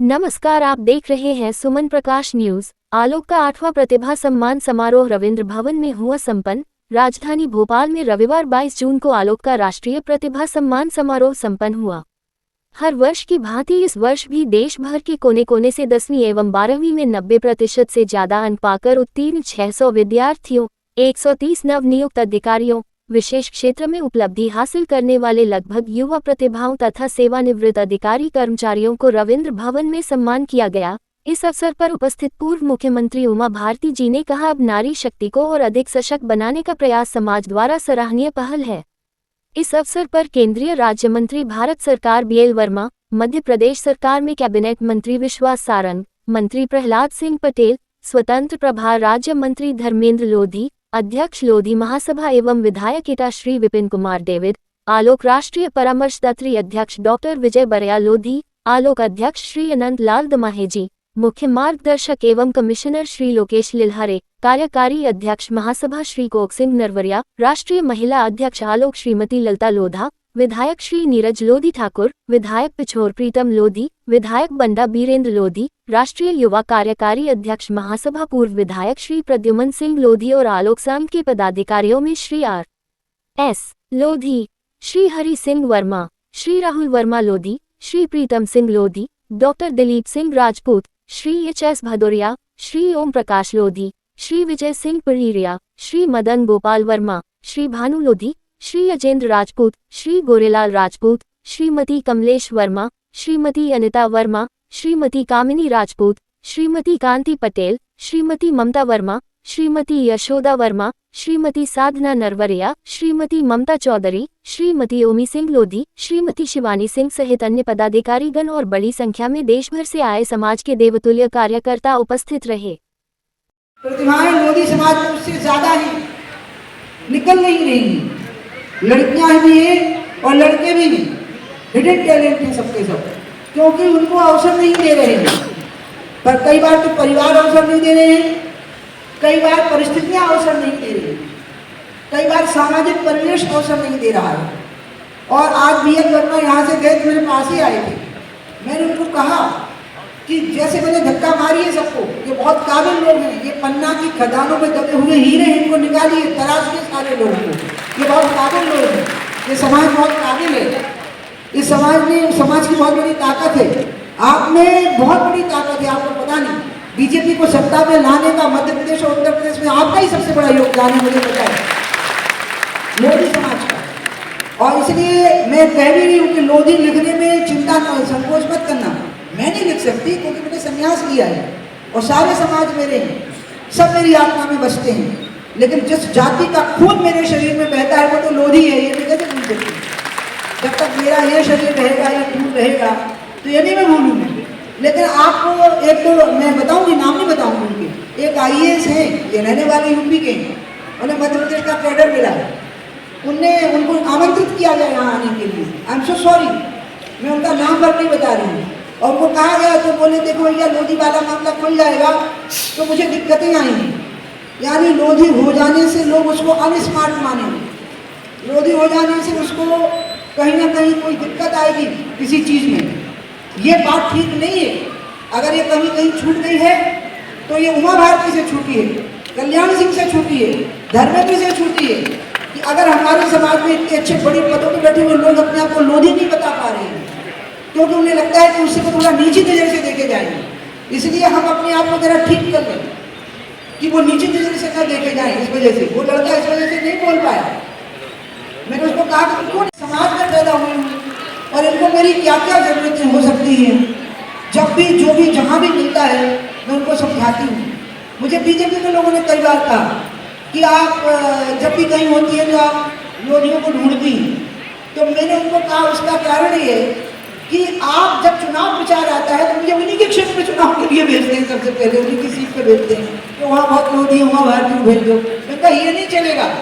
नमस्कार, आप देख रहे हैं सुमन प्रकाश न्यूज। आलोक का 8वां प्रतिभा सम्मान समारोह रविंद्र भवन में हुआ संपन्न। राजधानी भोपाल में रविवार 22 जून को आलोक का राष्ट्रीय प्रतिभा सम्मान समारोह संपन्न हुआ। हर वर्ष की भांति इस वर्ष भी देश भर के कोने कोने से 10वीं एवं 12वीं में 90% से ज्यादा अंक पाकर उत्तीर्ण 600 विद्यार्थियों, 130 नवनियुक्त अधिकारियों, विशेष क्षेत्र में उपलब्धि हासिल करने वाले लगभग युवा प्रतिभाओं तथा सेवानिवृत्त अधिकारी कर्मचारियों को रविंद्र भवन में सम्मान किया गया। इस अवसर पर उपस्थित पूर्व मुख्यमंत्री उमा भारती जी ने कहा, अब नारी शक्ति को और अधिक सशक्त बनाने का प्रयास समाज द्वारा सराहनीय पहल है। इस अवसर पर केंद्रीय राज्य मंत्री भारत सरकार BL वर्मा, मध्य प्रदेश सरकार में कैबिनेट मंत्री विश्वास सारंग, मंत्री प्रहलाद सिंह पटेल, स्वतंत्र प्रभार राज्य मंत्री धर्मेंद्र लोधी, अध्यक्ष लोधी महासभा एवं विधायक इटा श्री विपिन कुमार डेविड, आलोक राष्ट्रीय परामर्शदात्री अध्यक्ष डॉक्टर विजय बरया लोधी, आलोक अध्यक्ष श्री अनंत लाल दमाहेजी, मुख्य मार्गदर्शक एवं कमिश्नर श्री लोकेश लिल्हारे, कार्यकारी अध्यक्ष महासभा श्री कोक सिंह नरवरिया, राष्ट्रीय महिला अध्यक्ष आलोक श्रीमती ललता लोधा, विधायक श्री नीरज लोधी ठाकुर, विधायक पिछोर प्रीतम लोधी, विधायक बंडा बीरेंद्र लोधी, राष्ट्रीय युवा कार्यकारी अध्यक्ष महासभा पूर्व विधायक श्री प्रद्युमन सिंह लोधी और आलोक संघ के पदाधिकारियों में Shri R.S. Lodhi, Shri Hari Singh Verma, Shri Rahul Verma Lodhi, Shri Pritam Singh Lodhi, doctor Dilip Singh Rajput, Shri H.S. Bhadauria, Shri Om Prakash Lodhi, Shri Vijay Singh परिरिया, Shri Madan Gopal Verma, Shri Bhanu Lodhi, Shri Ajendra Rajput, Shri Gorelal Rajput, Shrimati Kamlesh Verma, Shrimati Anita Verma, Shrimati कामिनी राजपूत, श्रीमती कांति पटेल, श्रीमती ममता वर्मा, श्रीमती यशोदा वर्मा, श्रीमती साधना नरवरिया, श्रीमती ममता चौधरी, श्रीमती ओमी सिंह लोधी, श्रीमती शिवानी सिंह सहित अन्य पदाधिकारीगण और बड़ी संख्या में देश भर से आए समाज के देवतुल्य कार्यकर्ता उपस्थिथ रहे। प्रतिभाएं लोधी समाज में उससे ज्यादा ही निकल नहीं रही, लड़कियां भी हैं और लड़के भी हैं, हिडन टैलेंट हैं सबके सब, क्योंकि उनको अवसर नहीं दे रहे हैं। पर कई बार तो परिवार अवसर नहीं दे रहे हैं, कई बार परिस्थितियां अवसर नहीं दे रही, कई बार सामाजिक परिवेश अवसर नहीं दे रहा है। और आज BL वर्मा यहाँ से गए तो मेरे पास ही आए थे। मैंने उनको कहा कि जैसे मैंने धक्का मारी है सबको, ये बहुत काबिल लोग हैं, ये पन्ना की खदानों में दबे हुए हीरे हैं, इनको निकालिए, तराशिए सारे लोगों को, ये बहुत काबिल लोग हैं, ये समाज बहुत काबिल है, इस समाज की बहुत बड़ी ताकत है। आप में बहुत बड़ी ताकत है, आपको पता नहीं। BJP को सत्ता में लाने का मध्य प्रदेश और उत्तर प्रदेश में आपका ही सबसे बड़ा योगदान है, मुझे पता है, लोधी समाज का। और इसलिए मैं कह भी रही हूँ कि लोधी लिखने में चिंता न, संकोच मत करना। मैं नहीं लिख सकती क्योंकि मैंने संन्यास लिया है और सारे समाज मेरे हैं, सब मेरी आत्मा में बसते हैं, लेकिन जिस जाति का खून मेरे शरीर में बहता है वो तो लोधी है, ये मैं कैसे भूल सकती। जब तक मेरा ये शरीर रहेगा, ये खून रहेगा, तो ये नहीं मैं भूलूंगी। लेकिन आपको एक तो मैं बताऊंगी, नाम नहीं बताऊंगी उनके, एक IAS है, ये रहने वाले यूपी के हैं, उन्हें मध्य प्रदेश का कैडर मिला है, उनको आमंत्रित किया गया यहाँ आने के लिए। आई एम सो सॉरी, मैं उनका नाम पर नहीं बता रही हूँ। और उनको कहा गया तो बोले, देखो भैया लोधी वाला मामला खुल जाएगा तो मुझे दिक्कतें आएंगी। यानी लोधी हो जाने से लोग उसको अनस्मार्ट मानेंगे, लोधी हो जाने से उसको कहीं ना कहीं कोई दिक्कत आएगी किसी चीज़ में। ये बात ठीक नहीं है। अगर ये कहीं कहीं छूट गई है तो ये उमा भारती से छूटी है, कल्याण सिंह से छूटी है, धर्मेंद्र से छूटी है कि अगर हमारे समाज में इतने अच्छे बड़े पदों पर बैठे हुए लोग अपने आप को लोधी नहीं बता पा रहे हैं, क्योंकि उन्हें लगता है कि उससे को थोड़ा नीची नजर से देखे जाएंगे। इसलिए हम अपने आप को जरा ठीक कर लें कि वो नीची नजर से न देखे जाएं। इस वजह से वो लड़का इस वजह से नहीं बोल पाया। मैंने उसको कहा कि उनको समाज में पैदा हुई हूँ और इनको मेरी क्या क्या जरूरतें हो सकती हैं, जब भी जो भी जहाँ भी मिलता है मैं उनको समझाती हूँ। मुझे BJP के लोगों ने कई बार कहा कि आप जब भी कहीं होती है तो आप लोधियों को ढूंढती हैं, तो मैंने उनको कहा उसका कारण ये कि आप जब चुनाव प्रचार आता है तो मुझे उन्हीं के क्षेत्र में चुनाव के लिए भेजते हैं, सबसे पहले उन्हीं की सीट पे भेजते हैं, तो वहाँ बहुत लोधी है, वहाँ भारतीय भेज दो। मैं कहा ये नहीं चलेगा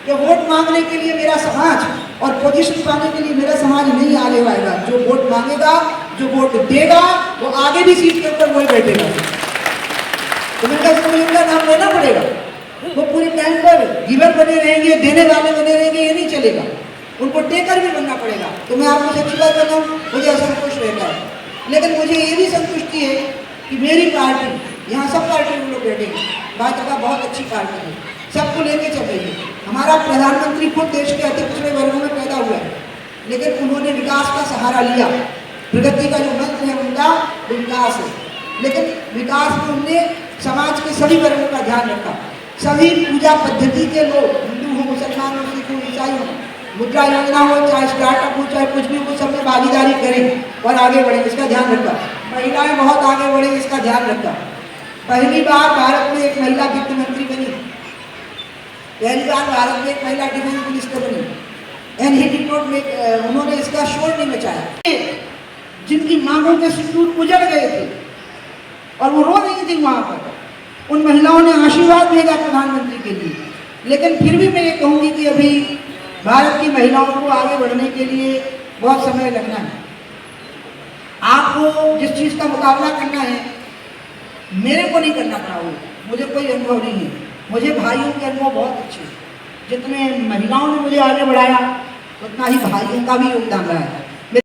कि वोट मांगने के लिए मेरा समाज और पोजीशन पाने के लिए मेरा समाज नहीं आगे आएगा। जो वोट मांगेगा, जो वोट देगा, वो आगे भी सीट के ऊपर वही बैठेगा। तो मैंने कहा इसको उनका नाम लेना पड़ेगा। वो पूरे टाइम पर गिवर बने रहेंगे, देने वाले बने रहेंगे, ये नहीं चलेगा, उनको टेकर भी बनना पड़ेगा। तो मैं आपको सच्ची बात बताऊँ, मुझे असंतोष रहता है। लेकिन मुझे ये भी संतुष्टि है कि मेरी पार्टी, यहाँ सब पार्टी लोग बैठे, भाजपा बहुत अच्छी पार्टी है, सबको लेके चल रही है। हमारा प्रधानमंत्री खुद देश के अति पिछड़े वर्गों में पैदा हुआ है, लेकिन उन्होंने विकास का सहारा लिया। प्रगति का जो मंत्र है उनका विकास है, लेकिन विकास में उनने समाज के सभी वर्गों का ध्यान रखा। सभी पूजा पद्धति के लोग, हिंदू हो, मुसलमान हो, सिख हो, ईसाई हो, मुद्रा योजना हो, चाहे स्टार्टअप हो, चाहे कुछ भी हो, सब में भागीदारी करें और आगे बढ़ें, इसका ध्यान रखा। महिलाएं बहुत आगे बढ़े, इसका ध्यान रखा। पहली बार भारत में एक महिला वित्त मंत्री बनी, पहली बार भारत में एक महिला डिफेंस मिनिस्टर बनी, and he did not make, उन्होंने इसका शोर नहीं मचाया। जिनकी मांगों के सिंदूर उजड़ गए थे और वो रो रही थी वहां पर, उन महिलाओं ने आशीर्वाद भेजा प्रधानमंत्री के लिए। लेकिन फिर भी मैं ये कहूँगी कि अभी भारत की महिलाओं को आगे बढ़ने के लिए बहुत समय लगना है। आपको जिस चीज़ का मुकाबला करना है, मेरे को नहीं करना पड़ा वो, मुझे कोई अनुभव नहीं है। मुझे भाइयों के अनुभव बहुत अच्छे हैं। जितने महिलाओं ने मुझे आगे बढ़ाया, उतना ही भाइयों का भी योगदान रहा है।